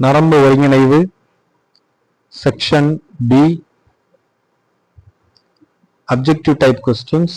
நரம்பு ஒருங்கிணைவு section B objective type questions.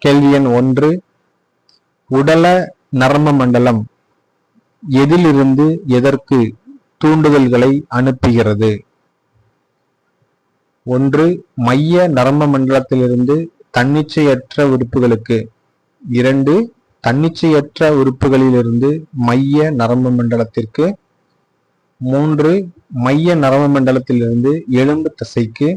கேள்வி எண் 1, உடல நரம்பு மண்டலம் எதிலிருந்து எதற்கு தூண்டுதல்களை அனுப்புகிறது? 1. மைய நரம்பு மண்டலத்திலிருந்து தன்னிச்சையற்ற உறுப்புகளுக்கு. 2. தன்னிச்சையற்ற உறுப்புகளிலிருந்து மைய நரம்பு மண்டலத்திற்கு. 3. மைய நரம்பு மண்டலத்திலிருந்து எலும்பு தசைக்கு.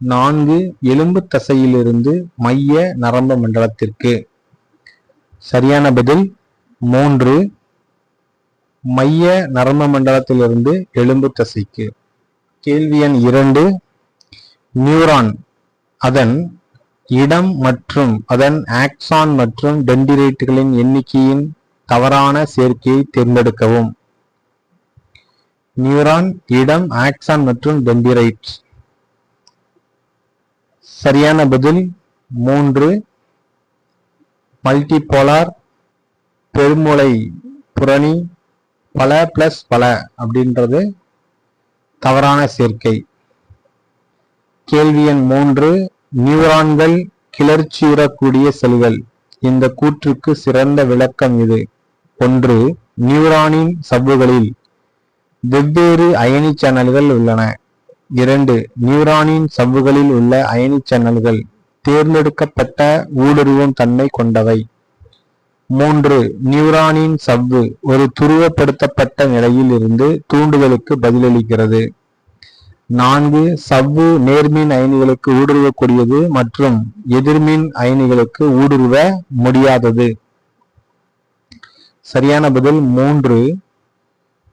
4. எலும்பு தசையிலிருந்து மைய நரம்பு மண்டலத்திற்கு. சரியான பதில் 3. மைய நரம்பு மண்டலத்திலிருந்து எலும்பு தசைக்கு. கேள்வி எண் 2, நியூரான் அதன் இடம் மற்றும் அதன் ஆக்சான் மற்றும் டென்டிரைட்டுகளின் எண்ணிக்கையின் தவறான சேர்க்கையை தேர்ந்தெடுக்கவும். நியூரான், இடம், ஆக்சான் மற்றும் டென்டிரைட். சரியான பதில் 3. மல்டிபோலார், பெருமூளை புரணி, பல பிளஸ் பல அப்படின்றது தவறான சேர்க்கை. கேள்வி எண் 3, நியூரான்கள் கிளர்ச்சியுறக்கூடிய செல்கள். இந்த கூற்றுக்கு சிறந்த விளக்கம் இது. 1. நியூரானின் சவ்வுகளில் வெவ்வேறு அயனி சேனல்கள் உள்ளன. 2. நியூரானின் சவ்வுகளில் உள்ள அயனி சேனல்கள் தேர்ந்தெடுக்கப்பட்ட ஊடுருவும் தன்மை கொண்டவை. 3. நியூரானின் சவ்வு ஒரு துருவப்படுத்தப்பட்ட நிலையில் இருந்து தூண்டுதலுக்கு பதிலளிக்கிறது. 4. சவ்வு நேர்மின் அயனிகளுக்கு ஊடுருவக்கூடியது மற்றும் எதிர்மின் அயனிகளுக்கு ஊடுருவ முடியாதது. சரியான பதில் 3.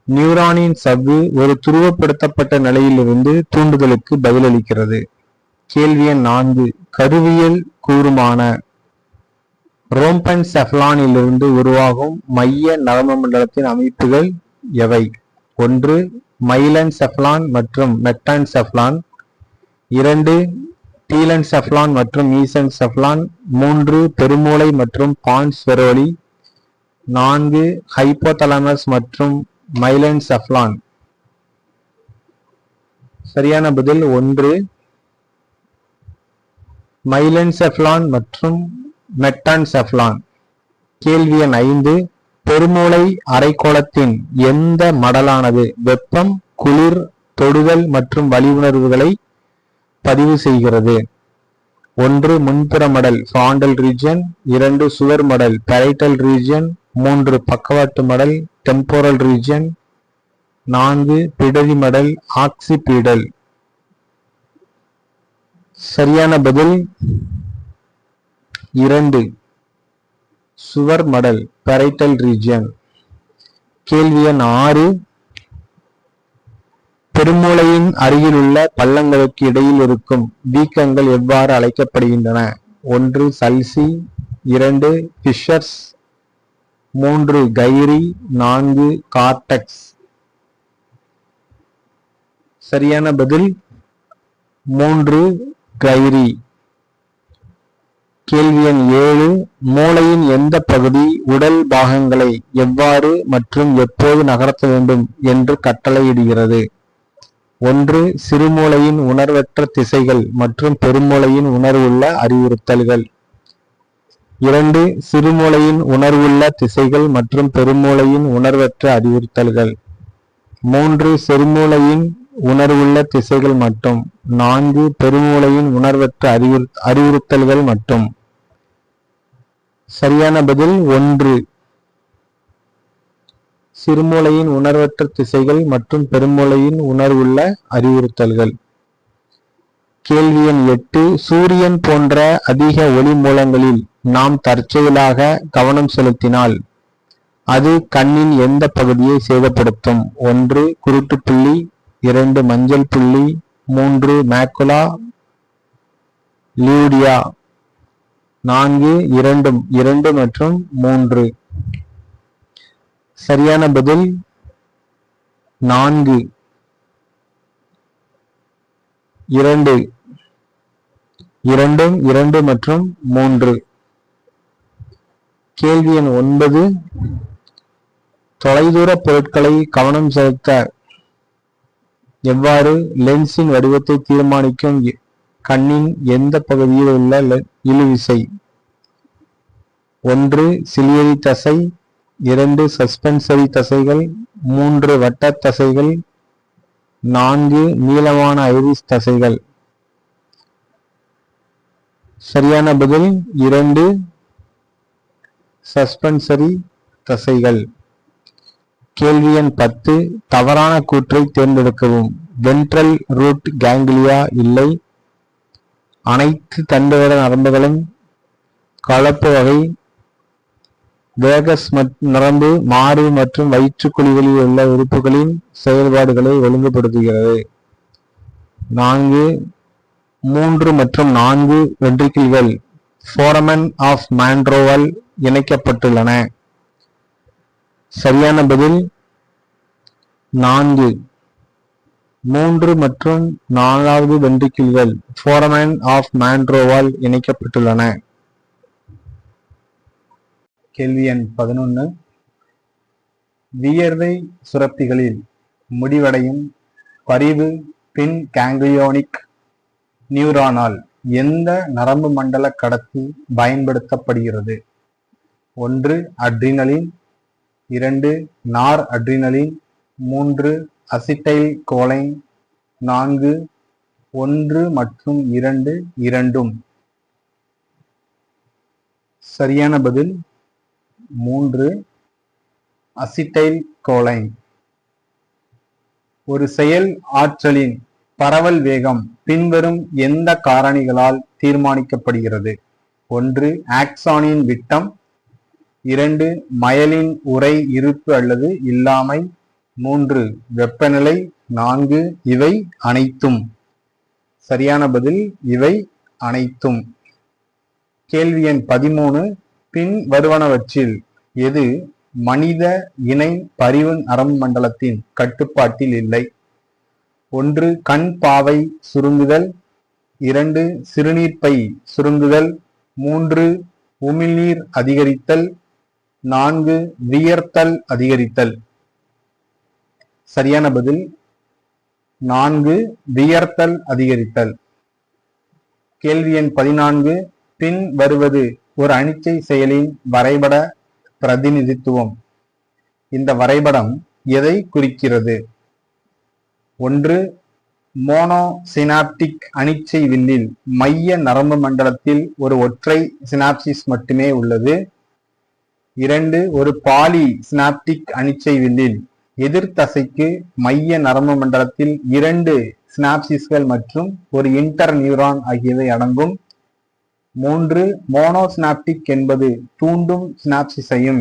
நியூரானின் சவ்வு ஒரு துருவப்படுத்தப்பட்ட நிலையிலிருந்து தூண்டுதலுக்கு பதிலளிக்கிறது. கேள்வி எண் 4, கருவியல் கூறுமான ரோம்பன்செஃபலானிலிருந்து உருவாகும் மைய நரம்பு மண்டலத்தின் அமைப்புகள் எவை? 1. மைலன்செஃபலான் மற்றும் மெட்டான்செஃபலான். 2. டீலன்செஃபலான் மற்றும் மீசன்செஃபலான். 3. பெருமூளை மற்றும் பான்ஸ் ஃபெரோலி. 4. ஹைப்போதலாமஸ் மற்றும் மைலன்செஃபலான். சரியான பதில் 1. மைலன்செஃபலான் மற்றும் மெட்டான்செஃபலான். கேள்வி எண் 5, பெருமூளை அரைக்கோளத்தின் எந்த மடலானது வெப்பம், குளிர், தொடுதல் மற்றும் வலி உணர்வுகளை பதிவு செய்கிறது? 1. முன்புற மடல் ஃப்ராண்டல் ரீஜன். 2. சுவர் மடல் பேரைட்டல் ரீஜன். 3. பக்கவாட்டு மடல் டெம்போரல் ரீஜன். 4. பிடரி மடல் ஆக்சிபீடல். சரியான பதில் 2. சுவர் மடல் பேரைட்டல் ரீஜன். கேள்வி எண் 6, பெருமூளையின் அருகிலுள்ள பள்ளங்களுக்கு இடையில் இருக்கும் வீக்கங்கள் எவ்வாறு அழைக்கப்படுகின்றன? 1. சல்சி. 2. ஃபிஷர்ஸ். 3. கைரி. 4. கார்டெக்ஸ். சரியான பதில் 3. கைரி. கேள்வி எண் 7, மூளையின் எந்த பகுதி உடல் பாகங்களை எவ்வாறு மற்றும் எப்போது நகர்த்த வேண்டும் என்று கட்டளையிடுகிறது? 1. சிறுமூளையின் உணர்வற்ற திசைகள் மற்றும் பெருமூளையின் உணர்வுள்ள அறிவுறுத்தல்கள். 2. சிறுமூளையின் உணர்வுள்ள திசைகள் மற்றும் பெருமூளையின் உணர்வற்ற அறிவுறுத்தல்கள். 3. சிறுமூளையின் உணர்வுள்ள திசைகள் மட்டும். 4. பெருமூளையின் உணர்வற்ற அறிவுறுத்தல்கள் மட்டும். சரியான பதில் 1. சிறுமூளையின் உணர்வற்ற திசைகள் மற்றும் பெருமூளையின் உணர்வுள்ள அறிவுறுத்தல்கள். கேள்வி எண் 8, சூரியன் போன்ற அதிக ஒளி மூலங்களில் நாம் தற்செயலாக கவனம் செலுத்தினால் அது கண்ணின் எந்த பகுதியை சேதப்படுத்தும்? 1. குருட்டுப்புள்ளி. 2. மஞ்சள் புள்ளி. 3. மேக்குலா லியூடியா. 4. இரண்டும். 2 மற்றும் 3. சரியான பதில் 4. 2. இரண்டும், 2 மற்றும் 3. கேள்வி எண் 9, தொலைதூர பொருட்களை கவனம் செலுத்த எவ்வாறு லென்ஸின் வடிவத்தை தீர்மானிக்கும் கண்ணின் எந்த பகுதியில் உள்ள இழுவிசை? 1 சிலியரி தசை, 2 சஸ்பென்சரி தசைகள், 3 வட்ட தசைகள், 4 நீளமான ஐரிஸ் தசைகள். சரியான பதில் 2 சஸ்பென்சரி தசைகள். கேள்வி எண் 10 தவறான கூற்றை தேர்ந்தெடுக்கவும். வென்ட்ரல் ரூட் கேங்க்லியா இல்லை. அனைத்து தண்டுவட நரம்புகளும் கலப்பு வகை. வேகஸ் நரம்பு மாறு மற்றும் வயிற்றுக்குழிகளில் உள்ள உறுப்புகளின் செயல்பாடுகளை ஒழுங்குபடுத்துகிறது. 3 மற்றும் 4 வென்ட்ரிக்கிள்கள் ஃபோரமன் ஆஃப் மான்ட்ரோவால் இணைக்கப்பட்டுள்ளன. சரியான பதில் 4. 3 மற்றும் 4வது வென்ட்ரிக்கிள்கள் ஃபோரமன் ஆஃப் மான்ட்ரோவால் இணைக்கப்பட்டுள்ளன. கேள்வி எண் 11 வியர்வை சுரப்பிகளில் முடிவடையும் பரிவு பின் கேங்க்லியோனிக் நியூரானால் எந்த நரம்பு மண்டல கடத்தி பயன்படுத்தப்படுகிறது? 1 அட்ரினலின், 2 நார் அட்ரினலின், 3 அசிட்டைல் கோலைன், 4 1 மற்றும் 2 இரண்டும். சரியான பதில் 3 அசிட்டைல் கோலைன். ஒரு செயல் ஆற்றலின் பரவல் வேகம் பின்வரும் எந்த காரணிகளால் தீர்மானிக்கப்படுகிறது? 1 ஆக்சானின் விட்டம், 2 மயலின் உறை இருப்பு அல்லது இல்லாமை, 3 வெப்பநிலை, 4 இவை அனைத்தும். சரியான பதில் இவை அனைத்தும். கேள்வி எண் 13 பின் வருவனவற்றில் எது மனித இணை பரிவு நரம்பு மண்டலத்தின் கட்டுப்பாட்டில் இல்லை? 1 கண் பாவை சுருங்குதல், 2 சிறுநீர்ப்பை சுருங்குதல், 3 உமிழ்நீர் அதிகரித்தல், 4 வியர்த்தல் அதிகரித்தல். சரியான பதில் 4 வியர்த்தல் அதிகரித்தல். கேள்வி எண் 14 பின் வருவது ஒரு அனிச்சை செயலின் வரைபட பிரதிநிதித்துவம். இந்த வரைபடம் எதை குறிக்கிறது? 1 மோனோசினாப்டிக் அனிச்சை வில்லில் மைய நரம்பு மண்டலத்தில் ஒரு ஒற்றை சினாப்சிஸ் மட்டுமே உள்ளது. 2 ஒரு பாலி சினாப்டிக் அனிச்சை வில்லில் எதிர் தசைக்கு மைய நரம்பு மண்டலத்தில் 2 சினாப்சிஸ்கள் மற்றும் ஒரு இன்டர் நியூரான் ஆகியவை அடங்கும். 3 மோனோசினாப்டிக் என்பது தூண்டும் சினாப்சிஸையும்,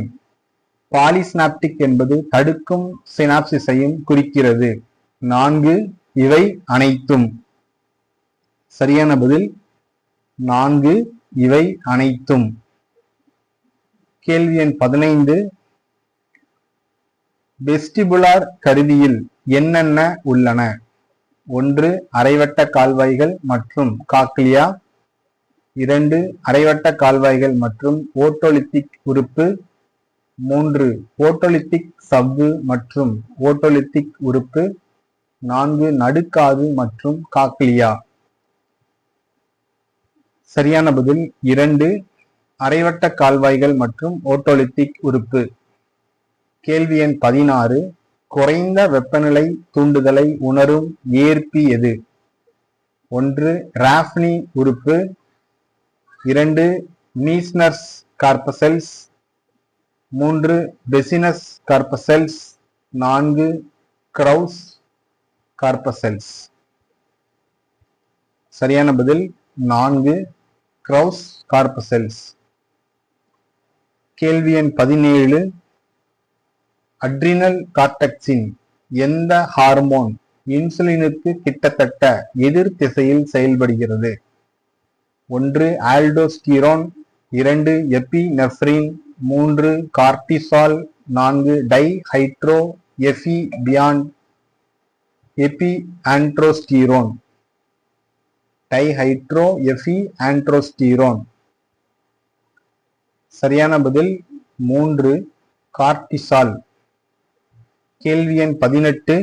பாலிசினாப்டிக் என்பது தடுக்கும் சினாப்சிஸையும் குறிக்கிறது. 4 இவை அனைத்தும். சரியான பதில் 4 இவை அனைத்தும். கேள்வி எண் 15 வெஸ்டிபுலார் கருவியில் என்னென்ன உள்ளன? 1 அரைவட்ட கால்வாய்கள் மற்றும் காக்லியா, 2 அரைவட்ட கால்வாய்கள் மற்றும் ஓட்டோலித்திக் உறுப்பு, 3 ஓட்டோலித்திக் சவ்வு மற்றும் ஓட்டோலித்திக் உறுப்பு, 4 நடுக்காது மற்றும் காக்லியா. சரியான பதில் 2 அரைவட்ட கால்வாய்கள் மற்றும் ஓட்டோலித்திக் உறுப்பு. கேள்வி எண் 16 குறைந்த வெப்பநிலை தூண்டுதலை உணரும் ஏற்பி எது? 1 ராஃப்னி உறுப்பு, 2 மீஸ்னர்ஸ் கார்பசெல்ஸ், 3 பெசினஸ் கார்பசெல்ஸ், 4 கிரவுஸ் கார்பசெல்ஸ். சரியான பதில் 4 கிரவுஸ் கார்பசெல்ஸ். கேள்வி எண் 17 அட்ரினல் கார்டெக்ஸின் எந்த ஹார்மோன் இன்சுலினுக்கு கிட்டத்தட்ட எதிர் திசையில் செயல்படுகிறது? 1 ஆல்டோஸ்டிரோன், 2 எபினெஃப்ரின், 3 கார்டிசால், 4 டைஹைட்ரோ எஃபிபியான் epiandrosterone. Dihydro epiandrosterone. சரியான பதில் 3 கார்டிசால். கேள்வி எண் 18.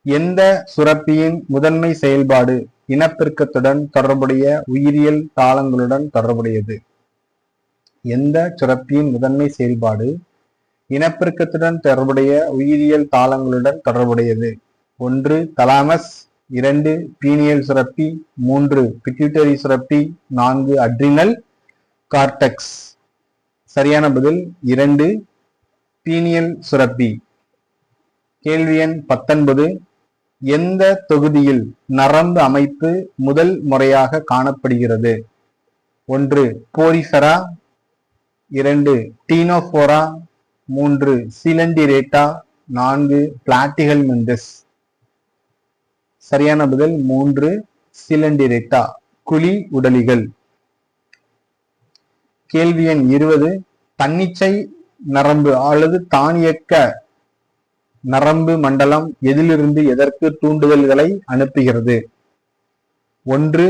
எந்த சுரப்பியின் முதன்மை செயல்பாடு இனப்பெருக்கத்துடன் தொடர்புடைய உயிரியல் தாளங்களுடன் தொடர்புடையது? எந்த சுரப்பியின் முதன்மை செயல்பாடு இனப்பெருக்கத்துடன் தொடர்புடைய உயிரியல் தாளங்களுடன் தொடர்புடையது? 1 தலாமஸ், 2 பீனியல் சுரப்பி, 3 பிட்யூட்டரி சுரப்பி, 4 அட்ரினல் கார்டெக்ஸ். சரியான பதில் 2 பீனியல் சுரப்பி. கேள்வி எண் 19. எந்த தொகுதியில் நரம்பு அமைப்பு முதல் முறையாக காணப்படுகிறது? 1 போரிஃபெரா, 2 டீனோஃபோரா, 3 சிலண்டிரேட்டா, 4 பிளாட்டிகல் மெண்டஸ். சரியான பதில் 3 சிலண்டிரேட்டா, குழி உடலிகள். கேள்வி எண் 20. தன்னிச்சை நரம்பு அல்லது தானியக்க நரம்பு மண்டலம் எதிலிருந்து எதற்கு தூண்டுதல்களை அனுப்புகிறது? 1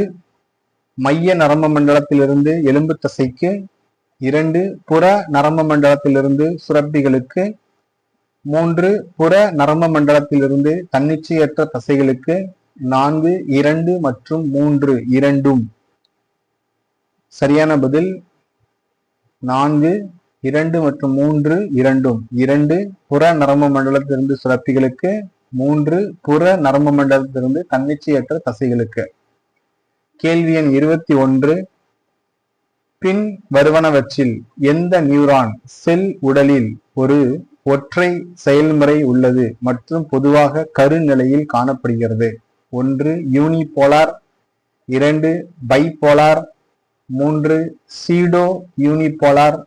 மைய நரம்பு மண்டலத்திலிருந்து எலும்பு தசைக்கு, 2 புற நரம்பு மண்டலத்திலிருந்து சுரப்பிகளுக்கு, 3 புற நரம்பு மண்டலத்திலிருந்து தன்னிச்சையற்ற தசைகளுக்கு, 4 2 மற்றும் 3 இரண்டும். சரியான பதில் 4 2 மற்றும் 3 இரண்டும். 2 புற நரம்பு மண்டலத்திலிருந்து சுரப்பிகளுக்கு, 3 புற நரம்பு மண்டலத்திலிருந்து தன்னிச்சையற்ற தசைகளுக்கு. கேள்வி எண் 21. பின் வருவனவற்றில் எந்த நியூரான் செல் உடலில் ஒரு ஒற்றை செயல்முறை உள்ளது மற்றும் பொதுவாக கருநிலையில் காணப்படுகிறது? 1 unipolar, 2 bipolar, 3 pseudo unipolar,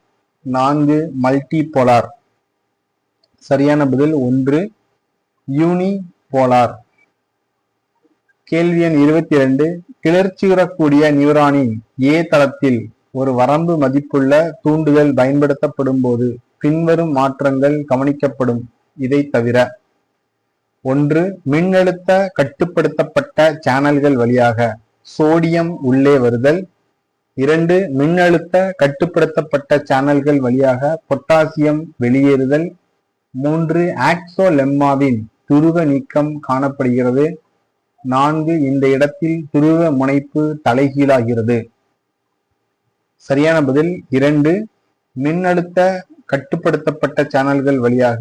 4 multipolar. சரியான பதில் 1 யூனிபோலார். கேள்வி எண் 22. கிளர்ச்சியுறக்கூடிய நியூரானின் ஏ தளத்தில் ஒரு வரம்பு மதிப்புள்ள தூண்டுதல் பயன்படுத்தப்படும் போது பின்வரும் மாற்றங்கள் கவனிக்கப்படும். இதை தவிர: 1 மின்னழுத்த கட்டுப்படுத்தப்பட்ட சேனல்கள் வழியாக சோடியம் உள்ளே வருதல், 2 மின்னழுத்த கட்டுப்படுத்தப்பட்ட சேனல்கள் வழியாக பொட்டாசியம் வெளியேறுதல், 3 ஆக்சோலெம்மாவின் துருவ நீக்கம் காணப்படுகிறது, 4 இந்த இடத்தில் துருவ முனைப்பு தலைகீழாகிறது. சரியான பதில் 2 மின்னழுத்த கட்டுப்படுத்தப்பட்ட சேனல்கள் வழியாக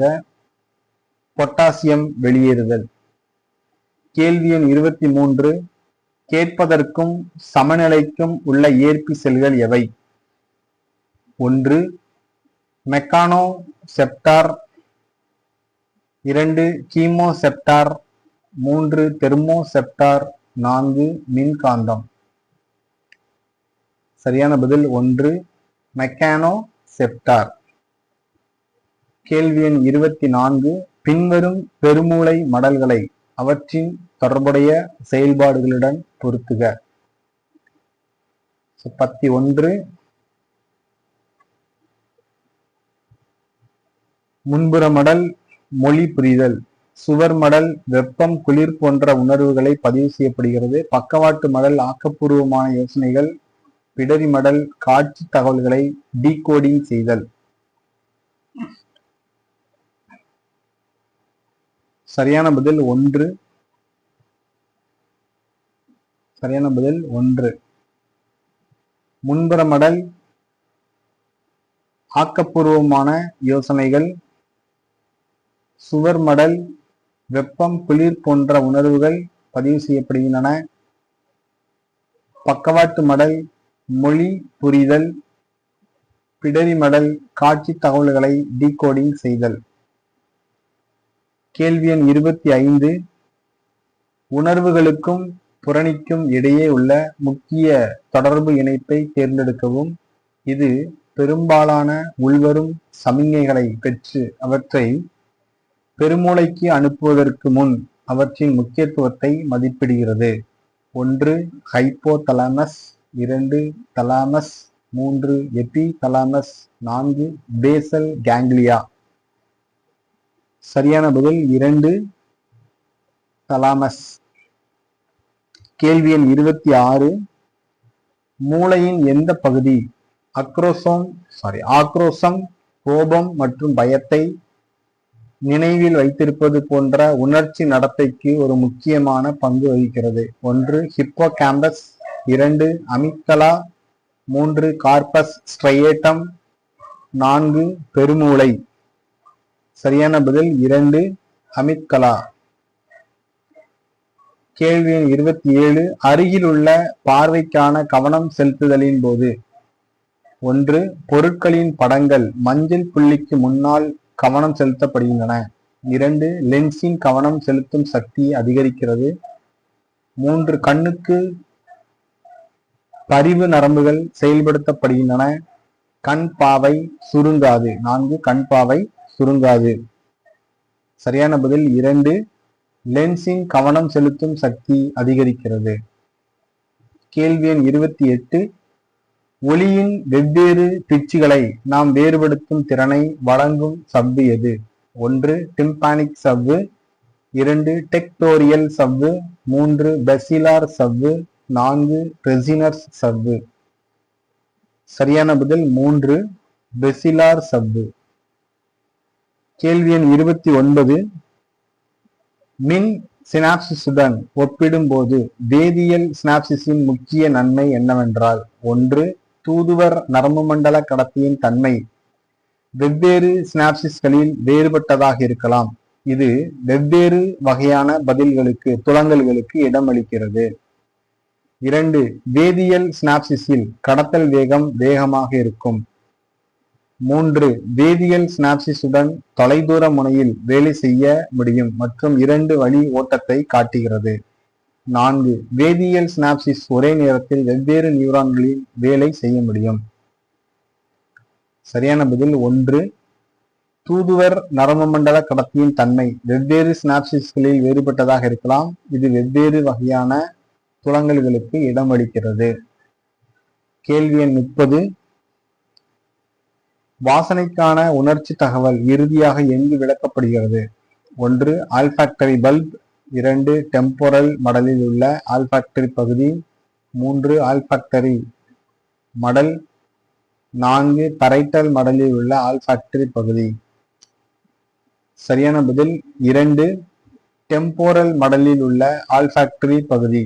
பொட்டாசியம் வெளியேறுதல். கேள்வி எண் 23. கேட்பதற்கும் சமநிலைக்கும் உள்ள ஏற்பி செல்கள் எவை? 1 மெக்கானோசெப்டார், 2 கீமோசெப்டார், 3 தெர்மோசெப்டார், 4 மின்காந்தம். சரியான பதில் 1 மெக்கானோசெப்டார். கேள்வி எண் 24. பின்வரும் பெருமூளை மடல்களை அவற்றின் தொடர்புடைய செயல்பாடுகளுடன் பொருத்துக. 11 முன்புற மடல் மொழி புரிதல், சுவர் மடல் வெப்பம் குளிர் போன்ற உணர்வுகளை பதிவு செய்யப்படுகிறது, பக்கவாட்டு மடல் ஆக்கப்பூர்வமான யோசனைகள், பிடரி மடல் காட்சி தகவல்களை டீகோடிங் செய்தல். சரியான பதில் 1. சரியான பதில் 1. முன்புற மடல் ஆக்கப்பூர்வமான யோசனைகள், சுவர் மடல் வெப்பம் குளிர் போன்ற உணர்வுகள் பதிவு செய்யப்படுகின்றன, பக்கவாட்டு மடல் மொழி புரிதல், பிடரி மடல் காட்சி தகவல்களை டீகோடிங் செய்தல். கேள்வி எண் 25. உணர்வுகளுக்கும் புரணிக்கும் இடையே உள்ள முக்கிய தொடர்பு இணைப்பை தேர்ந்தெடுக்கவும். இது பெரும்பாலான உள்வரும் சமிக்ஞைகளை பெற்று அவற்றை பெருமூளைக்கு அனுப்புவதற்கு முன் அவற்றின் முக்கியத்துவத்தை மதிப்பிடுகிறது. 1 ஹைப்போதலாமஸ், 2 தலாமஸ், 3 எபிதலாமஸ், 4 பேசல் கேங்க்லியா. சரியான பதில் 2 தலாமஸ். கேள்வி எண் 26. மூளையின் எந்த பகுதி ஆக்ரோசம் கோபம் மற்றும் பயத்தை நினைவில் வைத்திருப்பது போன்ற உணர்ச்சி நடத்தைக்கு ஒரு முக்கியமான பங்கு வகிக்கிறது. 1 ஹிப்போகாம்பஸ், 2 அமிக்டலா, 3 கார்பஸ் ஸ்ட்ரையேட்டம், 4 பெருமூளை. சரியான பதில் 2 அமிக்டலா. கேள்வி எண் 27. அருகில் உள்ள பார்வைக்கான கவனம் செலுத்துதலின் போது 1 பொருட்களின் படங்கள் மஞ்சள் புள்ளிக்கு முன்னால் கவனம் செலுத்தப்படுகின்றன. 2 லென்ஸின் கவனம் செலுத்தும் சக்தி அதிகரிக்கிறது. 3 கண்ணுக்கு பரிவு நரம்புகள் செயல்படுத்தப்படுகின்றன. கண் பாவை சுருங்காது. 4 கண் பாவை சுருங்காது. சரியான பதில் 2 லென்ஸின் கவனம் செலுத்தும் சக்தி அதிகரிக்கிறது. கேள்வி எண் 28. ஒளியின் வெவ்வேறு பிட்சுகளை நாம் வேறுபடுத்தும் திறனை வழங்கும் சவ்வு எது? 1 டிம்பானிக் சவ்வு, 2 டெக்டோரியல் சவ்வு, 3 பெசிலார் சவ்வு, 4 ரெசினர்ஸ் சவ்வு. சரியான பதில் 3 பெசிலார் சவ்வு. கேள்வி எண் 29. மின் சினாப்சிஸுடன் ஒப்பிடும்போது வேதியியல் சினாப்சிஸின் முக்கிய நன்மை என்னவென்றால் 1 தூதுவர் நரம்பு மண்டல கடத்தியின் தன்மை வெவ்வேறு சினாப்சிஸ்களில் வேறுபட்டதாக இருக்கலாம். இது வெவ்வேறு வகையான பதில்களுக்கு துலங்கல்களுக்கு இடமளிக்கிறது. 2 வேதியியல் சினாப்சிஸில் கடத்தல் வேகம் வேகமாக இருக்கும். 3 வேதியியல் சினாப்சிஸுடன் தொலைதூர முனையில் வேலை செய்ய முடியும் மற்றும் 2 வழி ஓட்டத்தை காட்டுகிறது. 4 வேதியியல் சினாப்சிஸ் ஒரே நேரத்தில் வெவ்வேறு நியூரான்களில் வேலை செய்ய முடியும். சரியான பதில் 1 தூதுவர் நரம்பு மண்டல கடத்தியின் தன்மை வெவ்வேறு சினாப்சிஸ்களில் வேறுபட்டதாக இருக்கலாம். இது வெவ்வேறு வகையான துலங்கல்களுக்கு இடமளிக்கிறது. கேள்வி எண் 30. வாசனைக்கான உணர்ச்சி தகவல் இறுதியாக எங்கு விளக்கப்படுகிறது? 1 ஆல்ஃபாக்டரி பல்ப், 2 டெம்போரல் மடலில் உள்ள ஆல்ஃபாக்டரி பகுதி, 3 ஆல்ஃபாக்டரி மடல், 4 பரைட்டல் மடலில் உள்ள ஆல்ஃபாக்டரி பகுதி. சரியான பதில் 2 டெம்போரல் மடலில் உள்ள ஆல்ஃபாக்டரி பகுதி.